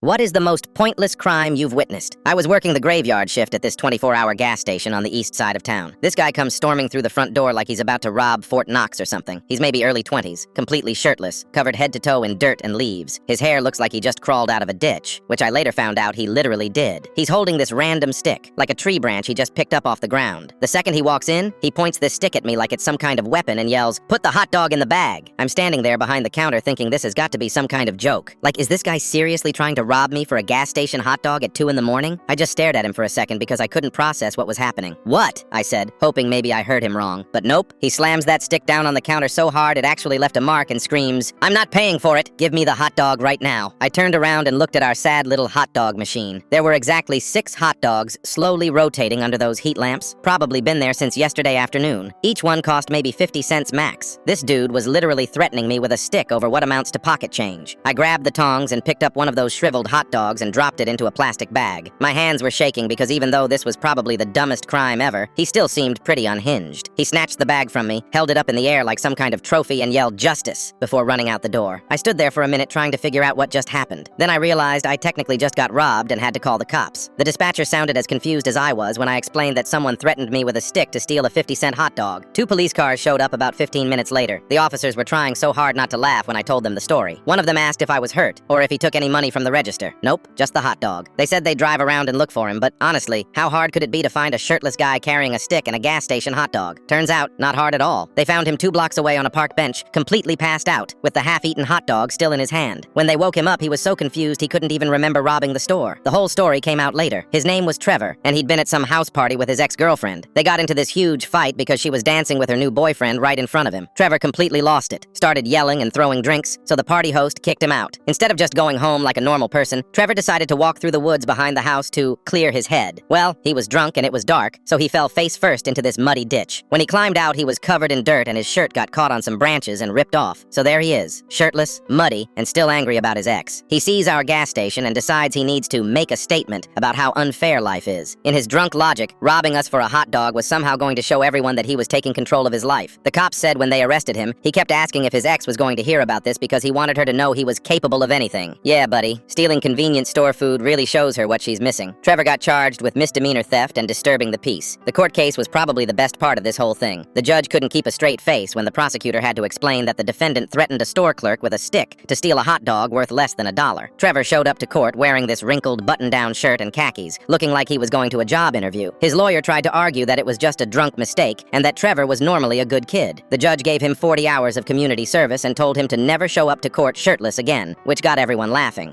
What is the most pointless crime you've witnessed? I was working the graveyard shift at this 24-hour gas station on the east side of town. This guy comes storming through the front door like he's about to rob Fort Knox or something. He's maybe early 20s, completely shirtless, covered head to toe in dirt and leaves. His hair looks like he just crawled out of a ditch, which I later found out he literally did. He's holding this random stick, like a tree branch he just picked up off the ground. The second he walks in, he points this stick at me like it's some kind of weapon and yells, "Put the hot dog in the bag." I'm standing there behind the counter thinking this has got to be some kind of joke. Like, is this guy seriously trying to rob me for a gas station hot dog at 2 in the morning? I just stared at him for a second because I couldn't process what was happening. "What?" I said, hoping maybe I heard him wrong. But nope, he slams that stick down on the counter so hard it actually left a mark and screams, "I'm not paying for it! Give me the hot dog right now." I turned around and looked at our sad little hot dog machine. There were exactly 6 hot dogs slowly rotating under those heat lamps, probably been there since yesterday afternoon. Each one cost maybe 50 cents max. This dude was literally threatening me with a stick over what amounts to pocket change. I grabbed the tongs and picked up one of those shriveled hot dogs and dropped it into a plastic bag. My hands were shaking because even though this was probably the dumbest crime ever, he still seemed pretty unhinged. He snatched the bag from me, held it up in the air like some kind of trophy and yelled "Justice" before running out the door. I stood there for a minute trying to figure out what just happened. Then I realized I technically just got robbed and had to call the cops. The dispatcher sounded as confused as I was when I explained that someone threatened me with a stick to steal a 50-cent hot dog. 2 police cars showed up about 15 minutes later. The officers were trying so hard not to laugh when I told them the story. One of them asked if I was hurt, or if he took any money from the register. Nope, just the hot dog. They said they'd drive around and look for him, but honestly, how hard could it be to find a shirtless guy carrying a stick and a gas station hot dog? Turns out, not hard at all. They found him 2 blocks away on a park bench, completely passed out, with the half-eaten hot dog still in his hand. When they woke him up, he was so confused he couldn't even remember robbing the store. The whole story came out later. His name was Trevor, and he'd been at some house party with his ex-girlfriend. They got into this huge fight because she was dancing with her new boyfriend right in front of him. Trevor completely lost it, started yelling and throwing drinks, so the party host kicked him out. Instead of just going home like a normal person, Trevor decided to walk through the woods behind the house to clear his head. Well, he was drunk and it was dark, so he fell face first into this muddy ditch. When he climbed out, he was covered in dirt and his shirt got caught on some branches and ripped off. So there he is, shirtless, muddy, and still angry about his ex. He sees our gas station and decides he needs to make a statement about how unfair life is. In his drunk logic, robbing us for a hot dog was somehow going to show everyone that he was taking control of his life. The cops said when they arrested him, he kept asking if his ex was going to hear about this because he wanted her to know he was capable of anything. Yeah, buddy, stealing convenience store food really shows her what she's missing. Trevor got charged with misdemeanor theft and disturbing the peace. The court case was probably the best part of this whole thing. The judge couldn't keep a straight face when the prosecutor had to explain that the defendant threatened a store clerk with a stick to steal a hot dog worth less than $1. Trevor showed up to court wearing this wrinkled button-down shirt and khakis, looking like he was going to a job interview. His lawyer tried to argue that it was just a drunk mistake and that Trevor was normally a good kid. The judge gave him 40 hours of community service and told him to never show up to court shirtless again, which got everyone laughing.